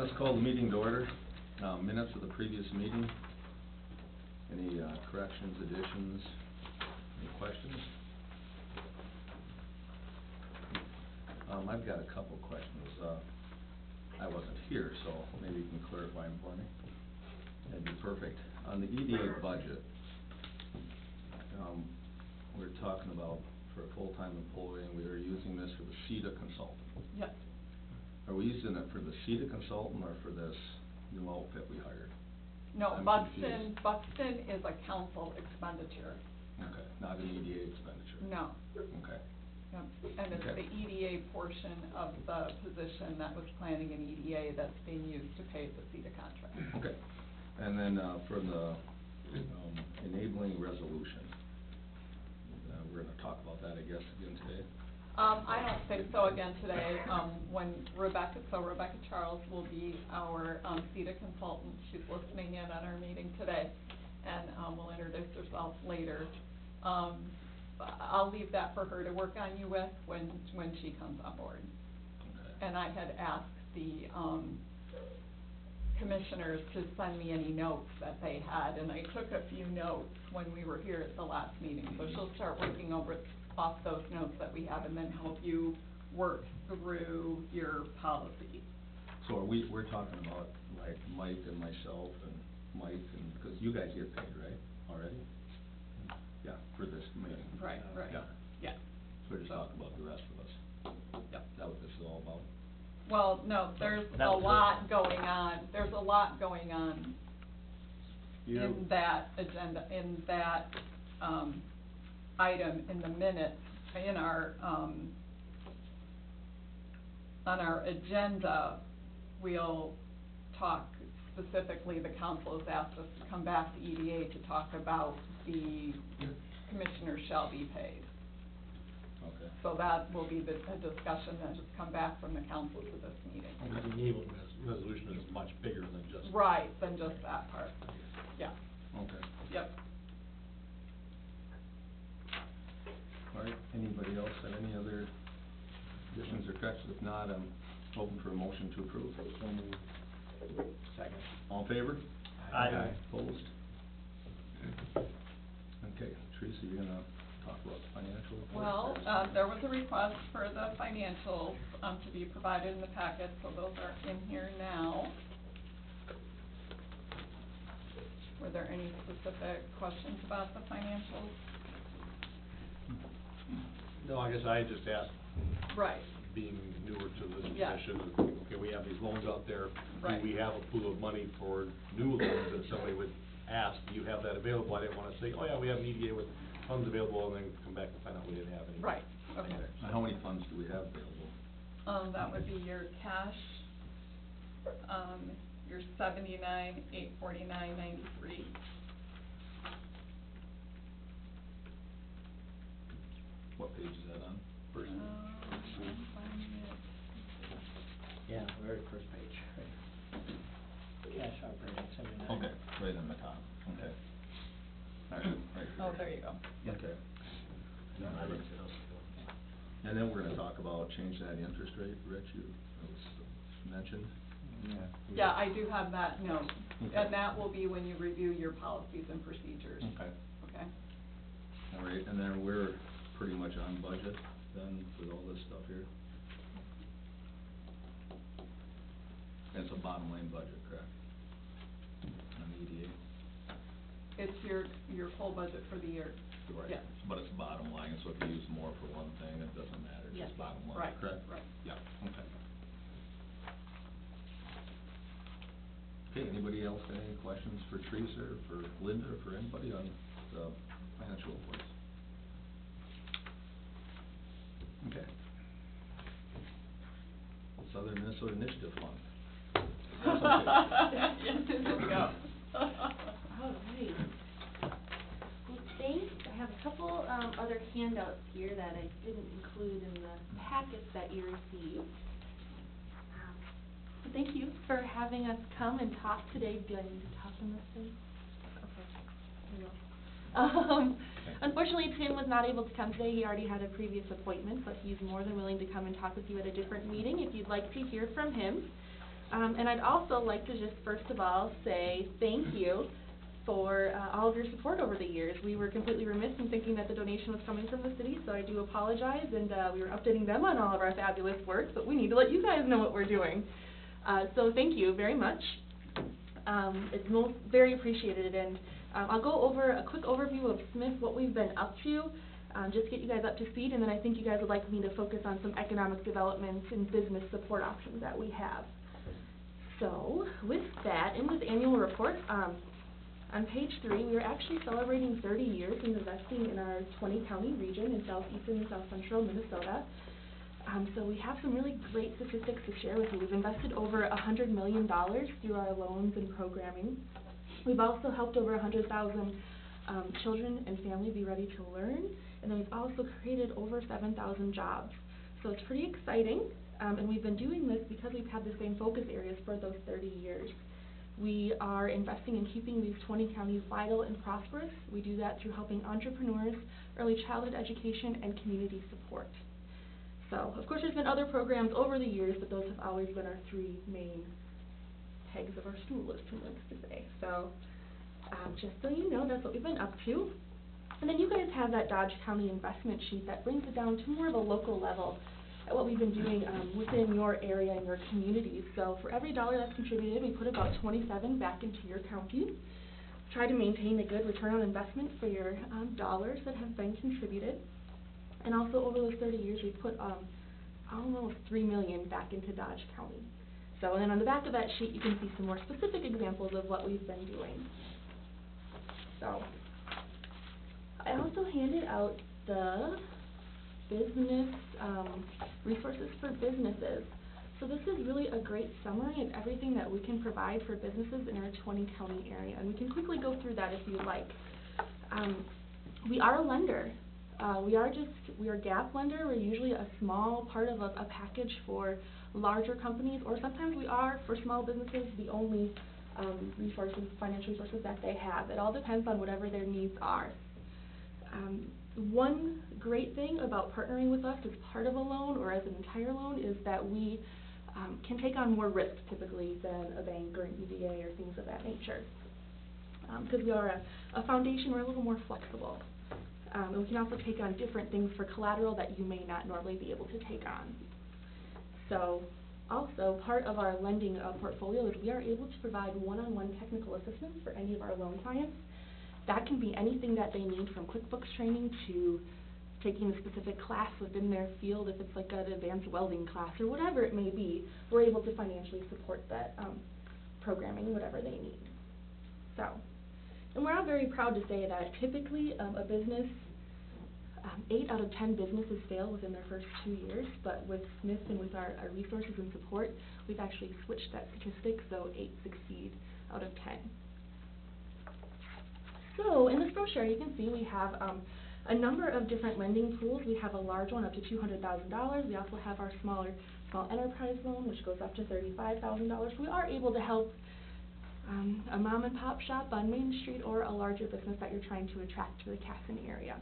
Let's call the meeting to order. Minutes of the previous meeting. Any corrections, additions, any questions? I've got a couple questions. I wasn't here, so maybe you can clarify them for me. That'd be perfect. On the EDA budget, we're talking about for a full-time employee, and we are using this for the CETA consultant. Yep. Are we using it for the CETA consultant or for this new outfit we hired? No, I'm Buxton confused. is a council expenditure. Okay, not an EDA expenditure? No. Okay. Yep. And it's Okay. the EDA portion of the position that was planning an EDA that's being used to pay the CETA contract. Okay. And then, for the, enabling resolution, we're gonna talk about that, I guess, again today? I don't think so again today. When Rebecca Charles will be our, CETA consultant. She's listening in on our meeting today, and, will introduce herself later. I'll leave that for her to work on you with when she comes on board. Okay. And I had asked the, commissioners to send me any notes that they had, and I took a few notes when we were here at the last meeting, so she'll start working off those notes that we have and then help you work through your policy. So we're talking about like Mike and myself and Mike and, because you guys get paid, right, already? Yeah, for this meeting. Right. Yeah. Yeah. So we're just talking about the rest of us. Yep. Is that what this is all about? Well, no, there's That a was lot going on, in that agenda, in that, item in the minutes, in our, on our agenda, we'll talk specifically, the council has asked us to come back to EDA to talk about the commissioners shall be paid. Okay. So that will be a discussion that has come back from the council to this meeting. The enabling resolution is much bigger than just. Right, than just that part, yeah, Okay. yep. All right, anybody else have any other additions or corrections? If not, I'm open for a motion to approve. Second. All in favor? Aye. Opposed? Okay, Teresa, you're gonna talk about the financial report? Well, there was a request for the financials, to be provided in the packet, so those are in here now. Were there any specific questions about the financials? No, I guess I just asked, Right, being newer to this Yeah. position, okay, we have these loans out there. Right. Do we have a pool of money for new loans that somebody would ask, do you have that available? I didn't wanna say, oh yeah, we have an EDA with funds available, and then come back and find out we didn't have any. right, okay. How many funds do we have available? That would be your cash, your 79,849.93. What page is that on? First page? I'm finding it. Yeah, very first page, right. Cash operating, 79. Okay, right on the top, okay. All right, right here. Oh, there you go. Okay. No, I looked it up. And then we're gonna talk about changing that interest rate, Rich, it was mentioned. Yeah, I do have that note, Okay. and that will be when you review your policies and procedures. Okay. Okay? All right, and then we're pretty much on budget then with all this stuff here? It's a bottom line budget, correct? On the EDA? It's your full budget for the year. Right. Yes. But it's bottom line, so if you use more for one thing, it doesn't matter, it's Yes. just bottom line, Right, correct? right. Yeah, okay. Okay, anybody else got any questions for Teresa or for Linda or for anybody on the financial reports? Okay. Southern Minnesota Initiative Fund. Yes, there we go. All right. Well, thanks. I have a couple other handouts here that I didn't include in the packets that you received. So thank you for having us come and talk today. Do I need to talk on this thing? Okay. There you go. Unfortunately, Tim was not able to come today. He already had a previous appointment, but he's more than willing to come and talk with you at a different meeting if you'd like to hear from him. And I'd also like to just first of all say thank you for all of your support over the years. We were completely remiss in thinking that the donation was coming from the city, so I do apologize, and we were updating them on all of our fabulous work, but we need to let you guys know what we're doing. So thank you very much. It's very appreciated, and I'll go over a quick overview of Smith, what we've been up to, just to get you guys up to speed, and then I think you guys would like me to focus on some economic development and business support options that we have. So, with that, in this annual report, on page 3, we are actually celebrating 30 years in investing in our 20-county region in southeastern and south central Minnesota. So we have some really great statistics to share with you. We've invested over $100 million through our loans and programming. We've also helped over 100,000 children and families be ready to learn, and then we've also created over 7,000 jobs. So it's pretty exciting, and we've been doing this because we've had the same focus areas for those 30 years. We are investing in keeping these 20 counties vital and prosperous. We do that through helping entrepreneurs, early childhood education, and community support. So, of course, there's been other programs over the years, but those have always been our 3 main pegs of our stool, as Tim likes to say. So, just so you know, that's what we've been up to. And then you guys have that Dodge County investment sheet that brings it down to more of a local level at what we've been doing within your area and your communities. So for every dollar that's contributed, we put about 27 back into your county. Try to maintain a good return on investment for your dollars that have been contributed. And also over those 30 years, we've put almost $3 million back into Dodge County. So, and then on the back of that sheet, you can see some more specific examples of what we've been doing. So, I also handed out the business resources for businesses. So this is really a great summary of everything that we can provide for businesses in our 20-county area, and we can quickly go through that if you like. We are a lender. We are gap lender. We're usually a small part of a package for larger companies, or sometimes we are, for small businesses, the only financial resources that they have. It all depends on whatever their needs are. One great thing about partnering with us as part of a loan or as an entire loan is that we can take on more risk typically than a bank or an EDA or things of that nature. Because we are a foundation, we're a little more flexible. And we can also take on different things for collateral that you may not normally be able to take on. So, also, part of our lending portfolio is we are able to provide one-on-one technical assistance for any of our loan clients. That can be anything that they need, from QuickBooks training to taking a specific class within their field. If it's like an advanced welding class or whatever it may be, we're able to financially support that programming, whatever they need. So, and we're all very proud to say that typically a business, 8 out of 10 businesses fail within their first 2 years, but with Smith and with our resources and support, we've actually switched that statistic, so 8 succeed out of 10. So, in this brochure, you can see we have a number of different lending pools. We have a large one up to $200,000. We also have our small enterprise loan, which goes up to $35,000. We are able to help a mom and pop shop on Main Street or a larger business that you're trying to attract to the Casson area.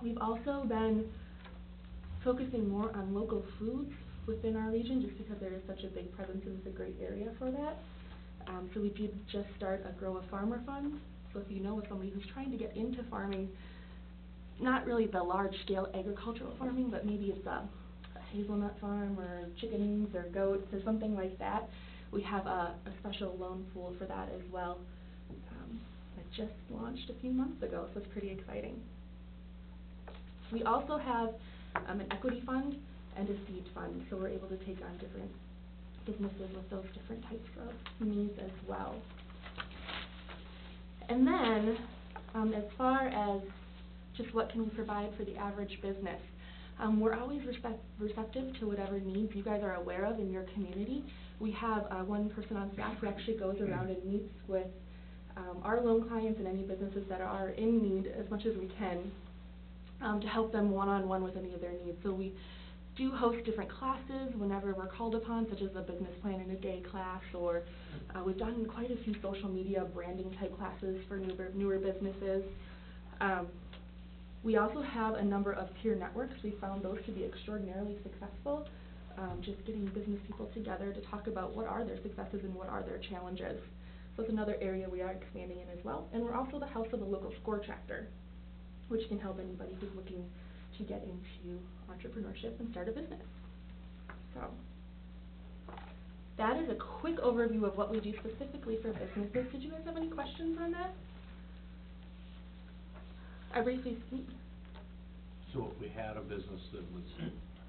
We've also been focusing more on local foods within our region, just because there is such a big presence and it's a great area for that. So we did just start a Grow a Farmer Fund. So if you know of somebody who's trying to get into farming, not really the large-scale agricultural farming, but maybe it's a hazelnut farm or chickens or goats or something like that, we have a special loan pool for that as well. It just launched a few months ago, so it's pretty exciting. We also have an equity fund and a seed fund, so we're able to take on different businesses with those different types of needs as well. And then, as far as just what can we provide for the average business, we're always receptive to whatever needs you guys are aware of in your community. We have one person on staff who actually goes around and meets with our loan clients and any businesses that are in need as much as we can to help them one-on-one with any of their needs. So we do host different classes whenever we're called upon, such as a business plan in a day class, or we've done quite a few social media branding type classes for newer businesses. We also have a number of peer networks. We found those to be extraordinarily successful. just getting business people together to talk about what are their successes and what are their challenges. So it's another area we are expanding in as well. And we're also the house of a local SCORE chapter, which can help anybody who's looking to get into entrepreneurship and start a business. So that is a quick overview of what we do specifically for businesses. Did you guys have any questions on that? I briefly So if we had a business that was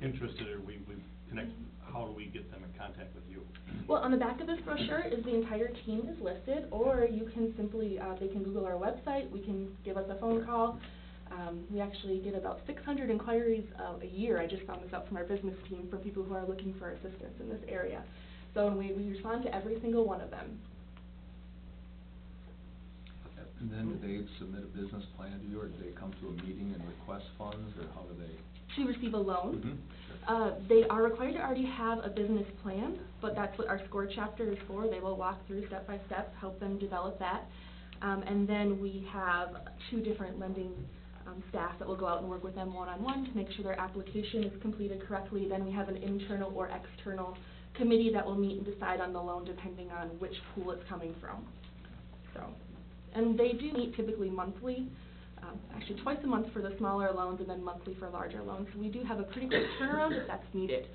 interested, or we connect, how do we get them in contact with you? Well, on the back of this brochure is the entire team is listed, or you can simply, they can Google our website, we can give us a phone call. We actually get about 600 inquiries a year. I just found this out from our business team for people who are looking for assistance in this area. So and we respond to every single one of them. And then do they submit a business plan to you, or do they come to a meeting and request funds, or how do they? To receive a loan, Sure. they are required to already have a business plan, but that's what our SCORE chapter is for. They will walk through step by step, help them develop that. And then we have 2 different lending staff that will go out and work with them one-on-one to make sure their application is completed correctly. Then we have an internal or external committee that will meet and decide on the loan depending on which pool it's coming from. So, and they do meet typically monthly, actually twice a month for the smaller loans and then monthly for larger loans. So we do have a pretty quick turnaround if that's needed.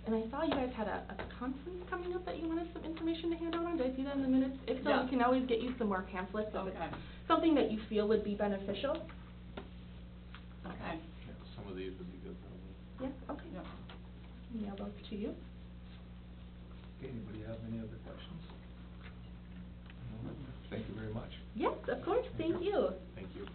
And I saw you guys had a conference coming up that you wanted some information to hand out on. Did I see that in the minutes? If so, Yeah. we can always get you some more pamphlets if Okay. it's something that you feel would be beneficial. Okay. Yeah, some of these would be good, probably. Yeah, okay. Yeah. Email those to you. Okay, anybody have any other questions? No? Thank you very much. Yes, of course. Thank you. Thank you.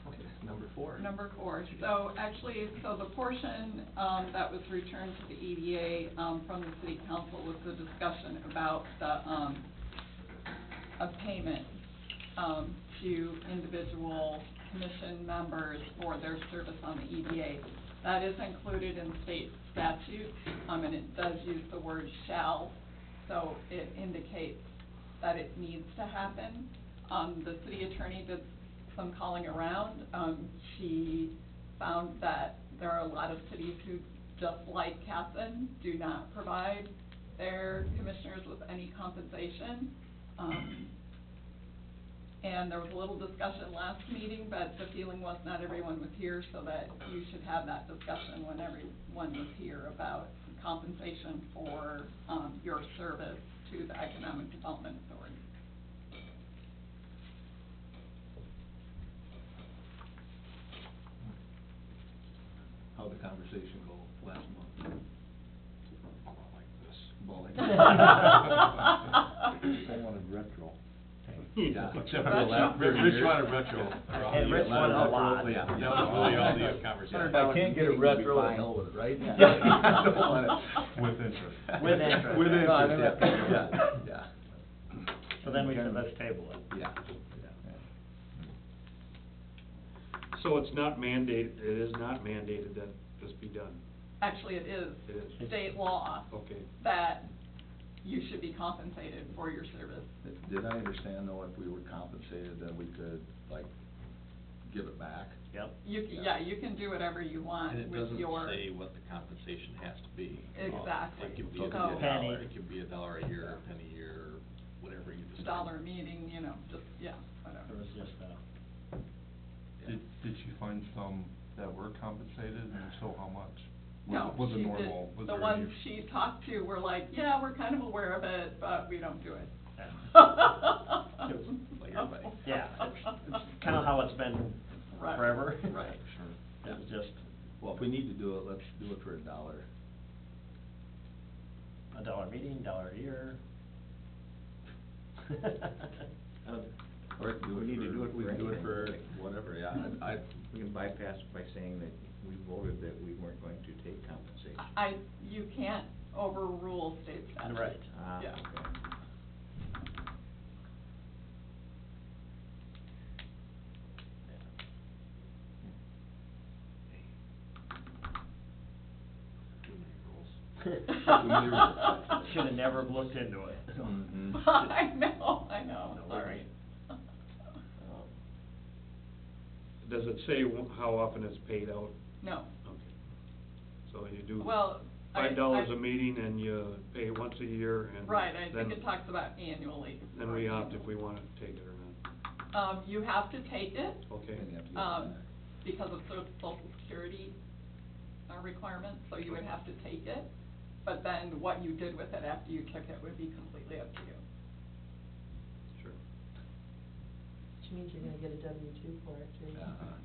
Okay, number 4. Number 4, so actually, the portion, that was returned to the EDA, from the city council was the discussion about the, a payment, to individual commission members for their service on the EDA. That is included in state statute, and it does use the word shall, so it indicates that it needs to happen. The city attorney did some calling around. She found that there are a lot of cities who, just like Casson, do not provide their commissioners with any compensation. And there was a little discussion last meeting, but the feeling was not everyone was here, so that you should have that discussion when everyone was here about compensation for your service to the Economic Development Authority. How'd the conversation go last month? About like this. About like I wanted retro. Yeah. Except for the last, Rich wanted retro. And Rich wanted a lot. Yeah. That was really all the conversation. If I can't get a retro, to hell with it, right? Yeah. I don't want it. With interest. With interest. With No, I interest, never- yeah. So then we said, let's table it. Yeah. So it's not mandated, it is not mandated that this be done? Actually, it is It is. state law Okay. that you should be compensated for your service. Did I understand though, if we were compensated, then we could, like, give it back? Yep. Yeah, you can do whatever you want And it with doesn't your. say what the compensation has to be. Exactly. It could be So a it could be a dollar, penny. it could be $1 a year, a penny a year, whatever you decide. $1 a meeting, you know, just, yeah, There whatever. was just Did she find some that were compensated, and so how much? No, Was it she did, normal? Was the there ones any- she talked to were like, yeah, we're kind of aware of it, but we don't do it. Like everybody. Yeah, it's kind of how it's been Right, forever. right. It was just Well, if we need to do it, let's do it for $1. $1 meeting, $1 a year. Or do We it need to for- do it we for can do it anything, for I think. whatever, yeah, I, We can bypass by saying that we voted that we weren't going to take compensation. You can't overrule state statute. Right. Ah, Yeah. okay. Too many rules. many rules. Should have never looked into it. Mhm. I know, No sorry. Does it say how often it's paid out? No. Okay. So you do Well, $5 a meeting and you pay once a year and Right, I think then- it talks about annually. Then we opt if we wanna take it or not. You have to take it. Okay. And you have to get it Um, back. because of sort of social security, requirements, so you would have to take it. But then what you did with it after you took it would be completely up to you. Sure. Which means you're gonna get a W-2 for it, too.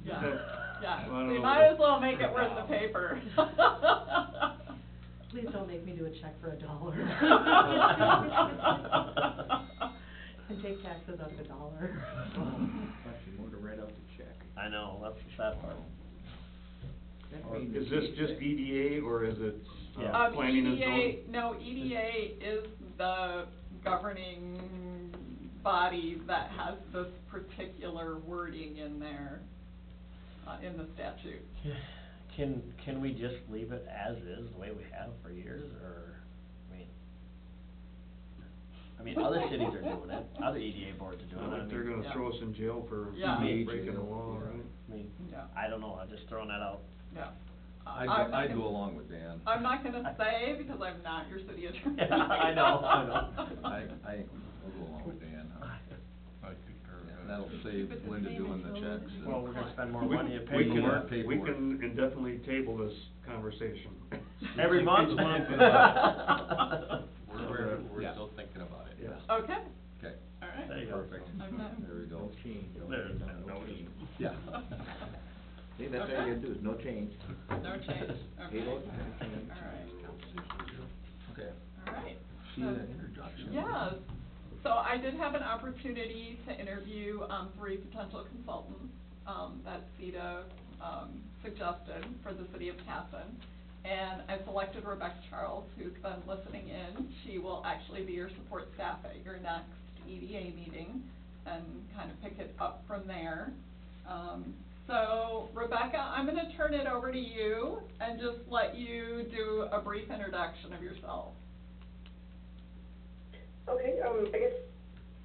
Yeah, Well, I yeah, don't we know. might as well make it worth the paper. Please don't make me do a check for $1. And take taxes out of $1. Actually, more to write out the check. I know, that's the sad part. Is this just EDA or is it, Yeah. planning and EDA, zoning? no, EDA is the governing body that has this particular wording in there, in the statute. Can we just leave it as is, the way we have for years, or, I mean, other cities are doing it, other EDA boards are doing it, I If they're mean, gonna Yeah. throw us in jail for Yeah. breaking the law, Yeah. right? I mean, Yeah. I don't know, I'm just throwing that out. Yeah. I'd I'm not go gonna- along with Dan. I'm not gonna say, because I'm not your city attorney. Yeah, I know. I think we'll go along with Dan, huh? I concur. Yeah, and that'll save Keep it the Linda same doing the until- checks. and- Well, we're gonna spend more We- money in we can- paperwork. We Paperwork. can indefinitely table this conversation. Every month? We're Yeah. still thinking about it. Yes. Okay, Okay, all right. There you go. perfect. Okay. There we go. No change. There's no change. Yeah. See, that's all you gotta do, is no change. No change, okay. Table, All no change. right, Okay. all right. See So- that introduction? Yes, so I did have an opportunity to interview, 3 potential consultants, that CETA, suggested for the city of Casson. And I selected Rebecca Charles, who's been listening in. She will actually be your support staff at your next EDA meeting and kind of pick it up from there. So Rebecca, I'm gonna turn it over to you and just let you do a brief introduction of yourself. Okay, I guess,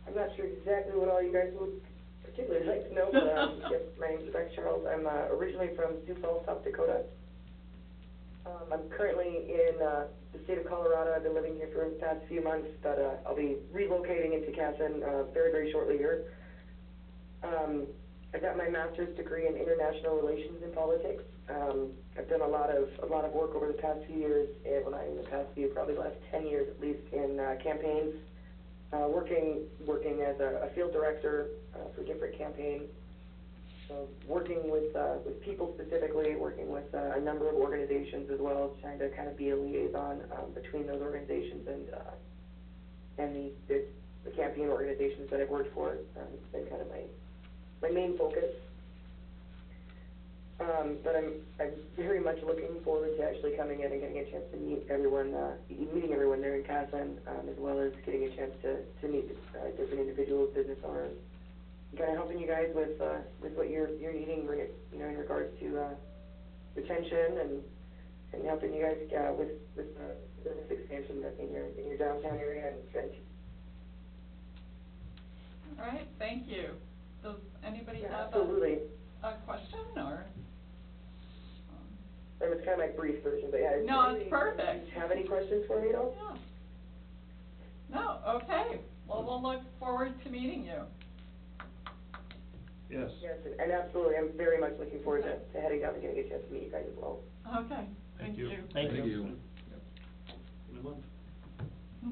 I'm not sure exactly what all you guys would particularly like to know, but, yes, my name's Rebecca Charles. I'm, originally from Sioux Falls, South Dakota. I'm currently in, the state of Colorado. I've been living here for the past few months, but, I'll be relocating into Casson, very, very shortly here. I got my master's degree in international relations and politics. I've done a lot of work over the past few years, and when I mean the past few, probably the last 10 years at least, in, campaigns. Working as a field director for different campaigns, working with people specifically, working with a number of organizations as well, trying to kind of be a liaison between those organizations and the campaign organizations that I've worked for. It's been kind of my main focus. But I'm very much looking forward to actually coming in and getting a chance to meet everyone, meeting everyone there in Casson, as well as getting a chance to meet different individuals, business owners, and kind of helping you guys with what you're needing, in regards to retention and helping you guys with business expansion in your downtown area and. All right, thank you. Does anybody Yeah, have absolutely. a question, or? That was kind of my brief version, but yeah. No, it's perfect. Have any questions for me at all? Yeah. No, okay, well, we'll look forward to meeting you. Yes. Yes, and absolutely, I'm very much looking forward to heading down and getting a chance to meet you guys as well. Okay, thank you. Thank you. In a month. See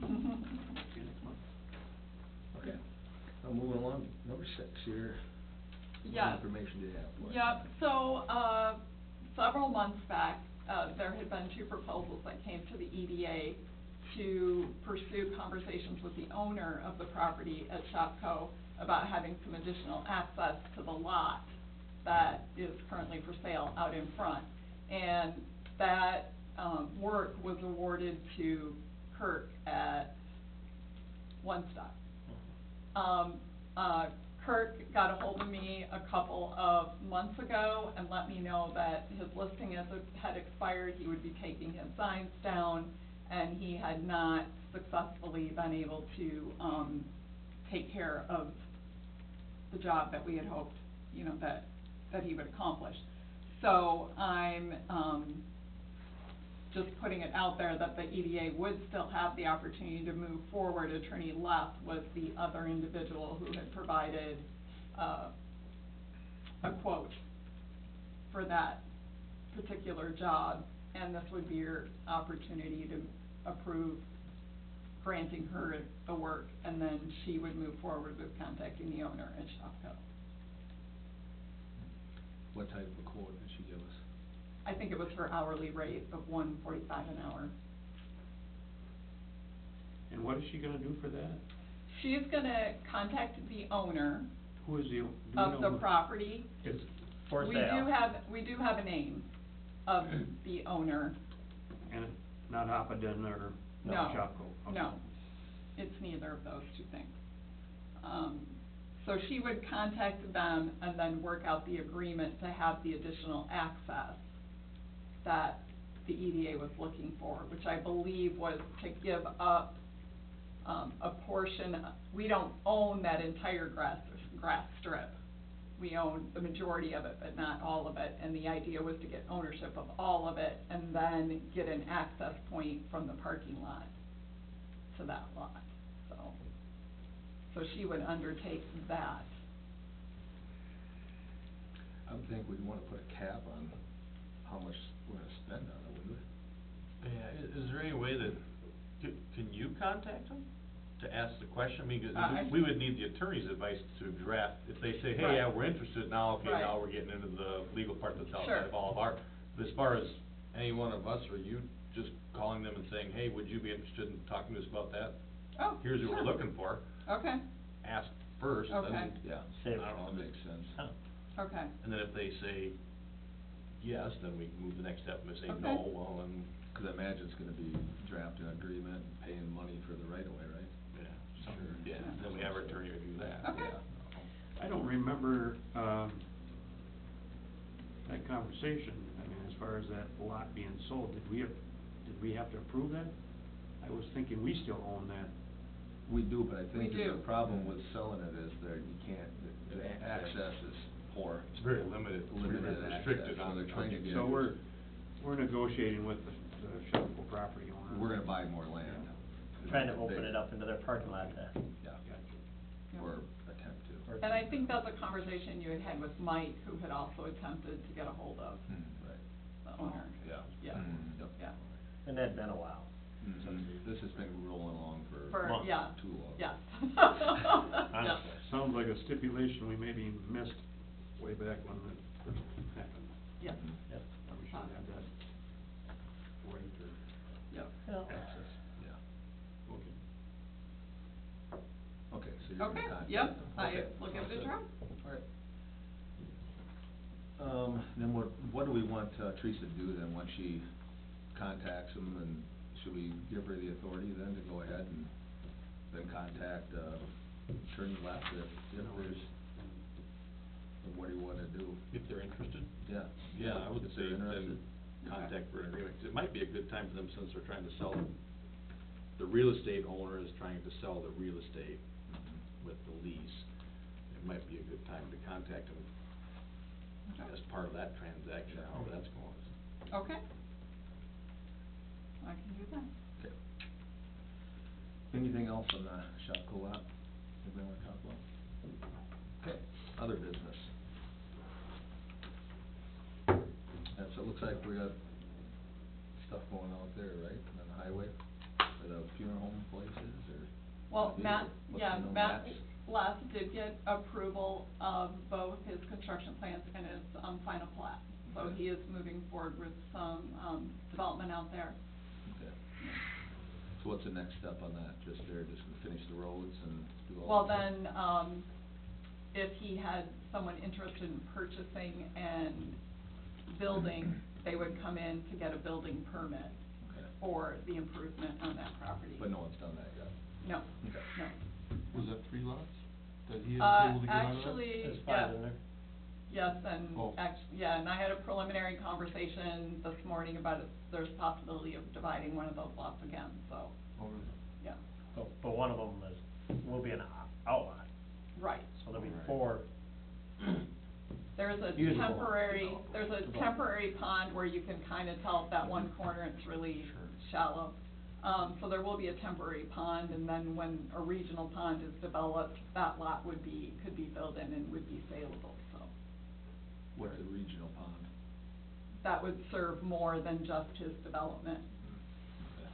you next month. Okay. I'll move along, number 6 here. Yes. What information do you have for us? Yep, so, several months back, there had been 2 proposals that came to the EDA to pursue conversations with the owner of the property at Shopco about having some additional access to the lot that is currently for sale out in front. And that, work was awarded to Kirk at One Stop. Kirk got a hold of me a couple of months ago and let me know that his listing had expired, he would be taking his signs down, and he had not successfully been able to, take care of the job that we had hoped, that that he would accomplish. So I'm, just putting it out there that the EDA would still have the opportunity to move forward. Attorney Leff was the other individual who had provided, a quote for that particular job, and this would be your opportunity to approve granting her the work, and then she would move forward with contacting the owner at Shopko. What type of quote did she give us? I think it was her hourly rate of $1.45 an hour. And what is she gonna do for that? She's gonna contact the owner Who is the, do you of know the who- property. It's, For We sale. do have a name of the owner. and it's not Apaden or No, Shopko? Okay. no, it's neither of those two things. So she would contact them and then work out the agreement to have the additional access that the EDA was looking for, which I believe was to give up, a portion. We don't own that entire grass strip. We own the majority of it, but not all of it, and the idea was to get ownership of all of it and then get an access point from the parking lot to that lot, so she would undertake that. I would think we'd wanna put a cap on how much we're gonna spend on it, wouldn't we? Yeah, is there any way that, can you contact them to ask the question? I mean, 'cause I we would need the attorney's advice to draft, if they say, hey, Right. yeah, we're interested now, okay, Right. now we're getting into the legal part that's Sure. outside of all of our, but as far as any one of us, or you just calling them and saying, hey, would you be interested in talking to us about that? Oh, Here's what we're sure. looking for, Okay, ask first, Okay. then, Yeah, Say I don't know, that makes sense. Huh. okay, and then if they say yes, then we move the next step, and if they say Okay. no, well, then, Cause I imagine it's gonna be drafting an agreement and paying money for the right of way, right? yeah, Sure. yeah, then we have our attorney review that. Okay. Yeah. I don't remember, that conversation, I mean, as far as that lot being sold, did we have to approve that? I was thinking we still own that. We do, but I think We that the do. problem with selling it is that you can't, the access is poor. It's very limited, it's Limited very access, restricted so on they're trying to get. So we're negotiating with the Shopko property owner. We're gonna buy more land. Trying to open it up into their parking lot to. Yeah, Yeah. or attempt to. And I think that's a conversation you had with Mike, who had also attempted to get a hold of Right. the owner. Yeah. Yeah, Yep. yeah, And that'd been a while. This has been rolling along for for, yeah, too long. yes. Yeah. Honestly. Sounds like a stipulation we maybe missed way back when it first happened. Yes, Yep. We should have that right or yep. Yeah. access. Yeah. Okay. Okay, so you're gonna Okay, contact yep, them. I Okay. will give it a try. All right. Then what do we want Teresa to do then, once she contacts them, and should we give her the authority then to go ahead and then contact, Attorney Leff if there's, or what do you wanna do? If they're interested? Yeah. Yeah, I would If say they're then interested. contact for an agreement, 'cause it might be a good time for them since they're trying to sell, the real estate owner is trying to sell the real estate with the lease. It might be a good time to contact them Okay. as part of that transaction, however that's going. Okay. I can do that. Okay. Anything else on the Shopko lot anybody wanna talk about? Okay, other business. And so it looks like we got stuff going out there, right, on the highway, for the funeral home places, or? Well, the Matt, what's yeah, the new Matt Matt's? Leff did get approval of both his construction plans and his, final plat. So Okay. he is moving forward with some, development out there. Okay. So what's the next step on that, just gonna finish the roads and do all? Well, that? then, if he had someone interested in purchasing and building, they would come in to get a building permit Okay. for the improvement on that property. But no one's done that yet? No, Okay. no. Was that 3 lots that he was able to get out of that? Actually, There's yeah. 5 in there. Yes, and Oh. yeah, and I had a preliminary conversation this morning about it, there's possibility of dividing one of those lots again, so, Oh, really? yeah, But one of them will be an outlot, right. so there'll be Alright. 4. There's a Usable. temporary, there's a Usable. temporary pond where you can kinda tell if that one corner it's really shallow. So there will be a temporary pond, and then when a regional pond is developed, that lot could be filled in and would be saleable, so. What's a regional pond? That would serve more than just his development. Okay.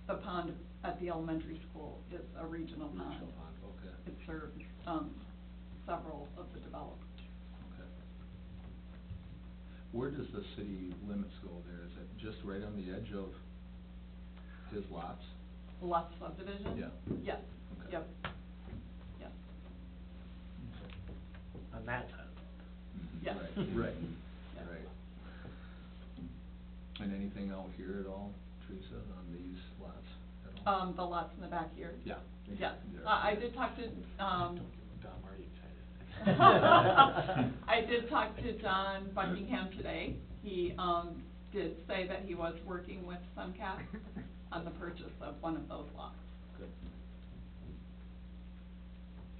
The pond at the elementary school is a regional pond. Regional pond, okay, It serves, several of the development. okay. Where does the city limits go there? Is it just right on the edge of his lots? Lot subdivision? Yeah. Yes, Okay. yep, yes, On that side. yes. Right, Yeah. right. And anything out here at all, Teresa, on these lots at all? The lots in the back here? Yeah. Yes, There. I did talk to, Don't get Tom already excited. I did talk to John Buckingham today. He, did say that he was working with Suncap on the purchase of one of those lots. Good.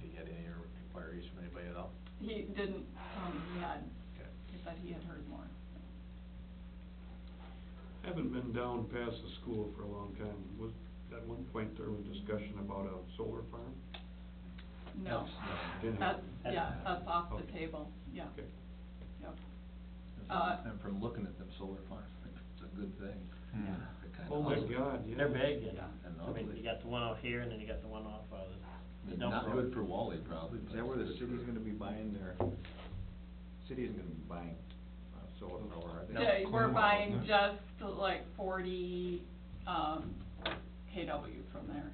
Have you had any inquiries from anybody at all? He didn't tell me he had, Okay. he said he had heard more. Haven't been down past the school for a long time. Was, at one point, there was discussion about a solar farm? No, Didn't that's, happen. yeah, that's off the Okay. table, yeah, Okay. yep. And from looking at them solar farms, it's a good thing. Hmm. They're kinda Oh, my ugly. God, yeah. They're big, and, Yeah. And I mean, ugly. you got the one out here, and then you got the one off, I the mean, dump not road. good for Wally probably, Is but that where the it's good city's for- gonna be buying their, city isn't gonna be buying, solar power, are they? Yeah, we're Claremont, buying wasn't it? just like 40, KW from there.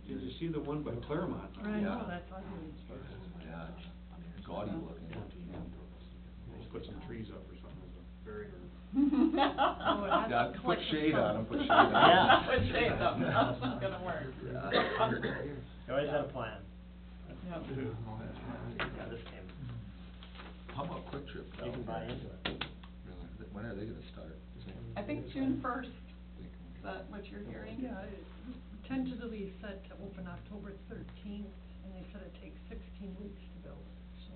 Did you see the one by Claremont? I Yeah. know, that's ugly. Yeah, it's gaudy looking. Just put some trees up or something as a barrier. Oh, it has Yeah, to put collect the shade on sun. them, put shade on them. Yeah. Put shades up, that's not gonna work. Yeah. You always had a plan. Yep. Yeah, this came, How about Quick Trip you down can buy there? into it. Really? When are they gonna start? I think June 1st, is Think- that what you're hearing? Yeah, tentatively set to open October 13th, and they said it takes 16 weeks to build, so.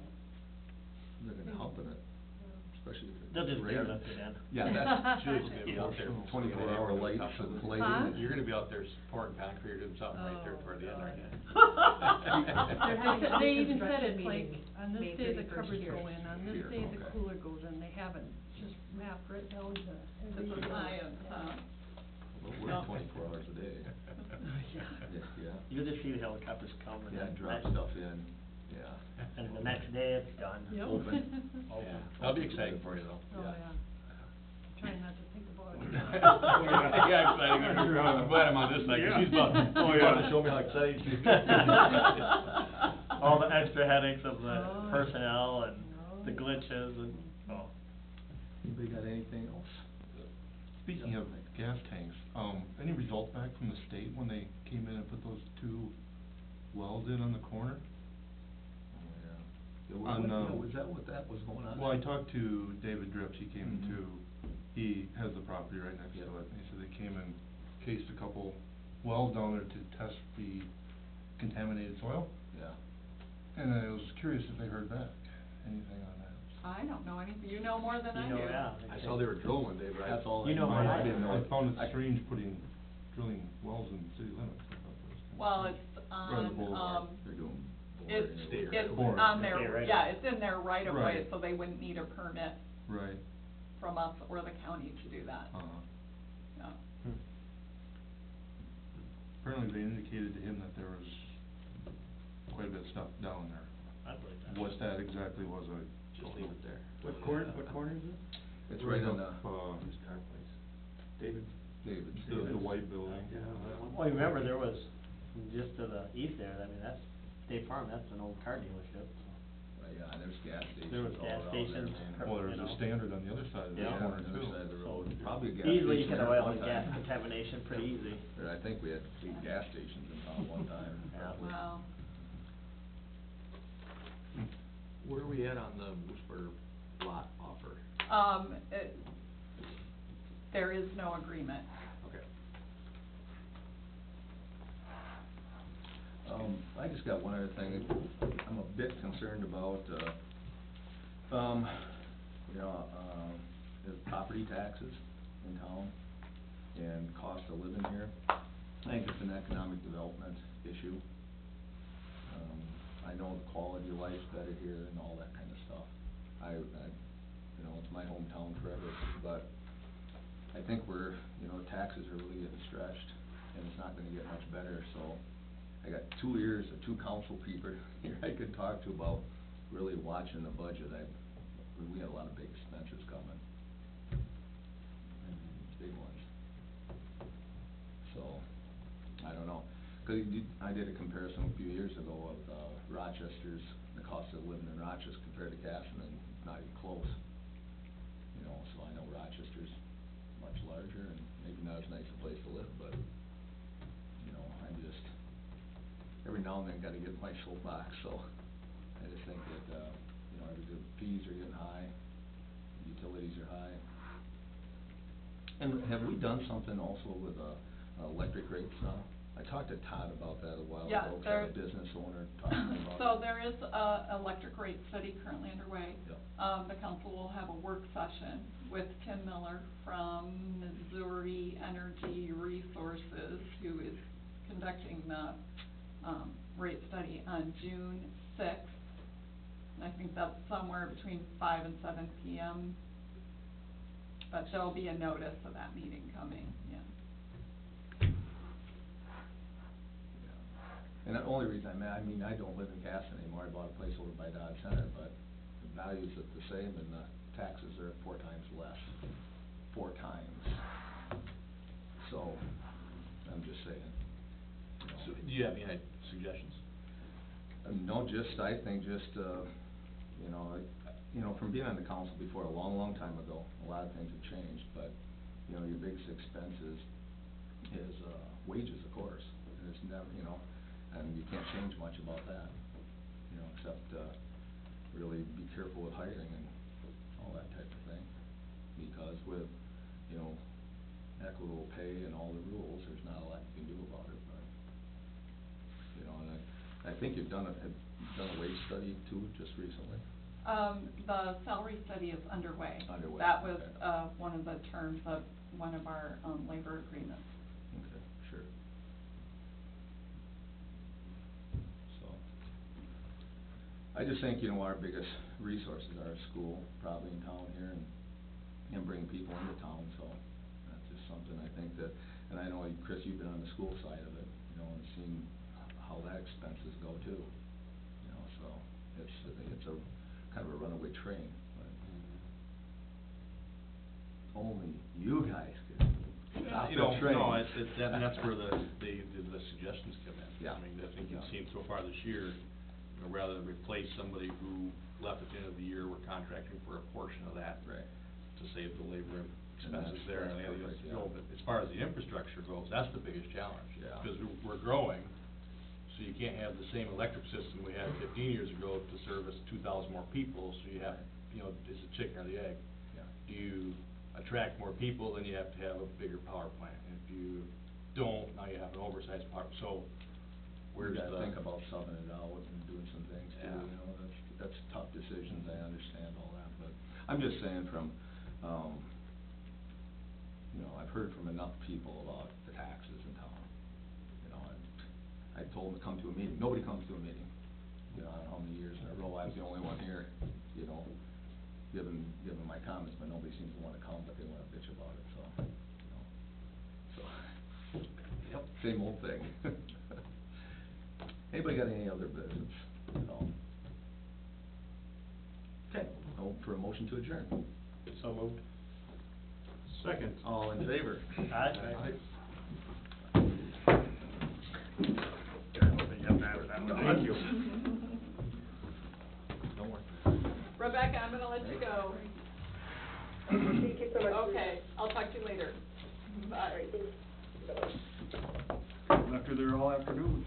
They're gonna hump in it, yeah. especially if it's They'll just raining. airlift it in. Yeah, that's, Julie's gonna be out there. 24-hour lights and lighting. Huh? You're gonna be out there pouring concrete or doing something right there Oh, toward the end, aren't you? They're having a They even said construction it's like, meeting on this May day the 31st covers here. go in, on this Here, day the okay. cooler goes in, they haven't just mapped right down to To every the day. science, huh? We'll work 24 hours a day. Yeah, You just see the helicopters come, and yeah, then drop next- stuff in, yeah. and the next day it's done. Yep. Open. Yeah, that'll be exciting for you though. Oh, Yeah. yeah. Trying not to think about it. Yeah, exciting, I'm glad I'm on this side, 'cause she's about, Oh, she's about to yeah. show me how exciting she is. All the extra headaches of the Oh. personnel and the No. glitches and, oh. Anybody got anything else? Speaking of gas tanks, any results back from the state when they came in and put those 2 wells in on the corner? Oh, yeah. Yeah, On, was that what that was going on? Well, I talked to David Drips, he came Mhm. too, he has the property right next to it, Yep. and he said they came and cased a couple wells down there to test the contaminated soil, Yeah. and I was curious if they heard back, anything on that. I don't know anything, you know more than I You do. know, yeah. I saw they were drilling one day, but That's all I You know know. what I didn't know. I found it I- strange drilling wells in city limits, I thought that was kinda. Well, it's Or the on, boulevard. They're doing. it's, boring State anyway. it's Boring. on State their, right yeah, of- it's in their right of way, Right. so they wouldn't need a permit Right, from us or the county to do that, yeah. apparently they indicated to him that there was quite a bit of stuff down there. I believe that. What that exactly was, I just leave it there. What corner is it? It's right on the, Whose car place? David? David's. the white building. Yeah, that one. Well, you remember there was, just to the east there, I mean, that's State Farm, that's an old car dealership, so. Yeah, and there's gas stations There was all gas around stations. there. Well, there's You a know. Standard on the other side of the Yeah. corner On the too. other side of the So, road, probably a gas easily you station could there oil one and gas time. contamination pretty easy. Or I think we had 8 gas stations in town one time. Yeah. probably. Wow. Where are we at on the Moosburg lot offer? There is no agreement. Okay. I I just got one other thing. I'm a bit concerned about, you know, the property taxes in town and cost of living here. I think it's an economic development issue. I know the quality of life's better here and all that kind of stuff. You know, it's my hometown forever, but I think you know, taxes are really getting stretched, and it's not gonna get much better, so I got 2 ears of 2 council people here I could talk to about really watching the budget. We got a lot of big expenses coming, big ones. So, I don't know, 'cause I did a comparison a few years ago of Rochester's, the cost of living in Rochester compared to Casson, and not even close. You know, so I know Rochester's much larger and maybe not as nice a place to live, but, you know, I'm just, every now and then gotta get my soapbox, so I just think that, you know, the fees are getting high, utilities are high. And have we done something also with, electric rates now? I talked to Todd about that a while Yeah, ago, 'cause I there- had a business owner talking about it. So there is a electric rate study currently underway. Yep. The council will have a work session with Tim Miller from Missouri Energy Resources, who is conducting the, rate study on June 6th. And I think that's somewhere between 5 and 7 p.m. But there'll be a notice of that meeting coming, yeah. And the only reason I mean, I don't live in Casson anymore, I bought a place over by Dodge Center, but the values are the same and the taxes are 4 times less, 4 times. So, I'm just saying, you know. So, do you have any suggestions? No, I think you know, from being on the council before a long, long time ago, a lot of things have changed, but, you know, your biggest expenses is, wages, of course, and it's never, you know, and you can't change much about that, you know, except, really be careful with hiring and all that type of thing, because with, you know, equitable pay and all the rules, there's not a lot you can do about it, but, you know, and I think you've done a wage study too, just recently. The salary study is underway. Underway, That was, okay. one of the terms of one of our, labor agreements. Okay, sure. So, I just think, you know, our biggest resources are a school, probably in town here, and bringing people into town, so that's just something I think that, and I know, Chris, you've been on the school side of it, you know, and seen how that expenses go too, you know, so it's a kind of a runaway train, but only you guys can stop You the know, train. no, that's where the suggestions come in. Yeah. I mean, I think you've Yeah. seen so far this year, you know, rather than replace somebody who left at the end of the year, we're contracting for a portion of that. Right. To save the labor And expenses that's- there, that's and the other perfect, to yeah. go, but as far as the infrastructure goes, that's the biggest challenge. Yeah. Because we're growing, so you can't have the same electric system we had 15 years ago to service 2,000 more people, so you have, you know, it's a chicken or the egg. Yeah. Do you attract more people, then you have to have a bigger power plant. If you don't, now you have an oversized power, so where's We the... gotta think about subbing it out and doing some things too, Yeah. you know, that's tough decisions, I understand all that, but I'm just saying from, you know, I've heard from enough people about the taxes in town, you know, and I told them to come to a meeting, nobody comes to a meeting, you know, I don't know how many years in a row, I was the only one here, you know, giving my comments, but nobody seems to wanna come, but they wanna bitch about it, so, you know, so, yep, same old thing. Anybody got any other business at all? Okay, hope for a motion to adjourn. So moved. Second. All in favor? Aye. Thank you. Don't worry. Rebecca, I'm gonna let you go. Thank you so much. Okay, I'll talk to you later. Bye. All right, thanks. Bye. After there all afternoon.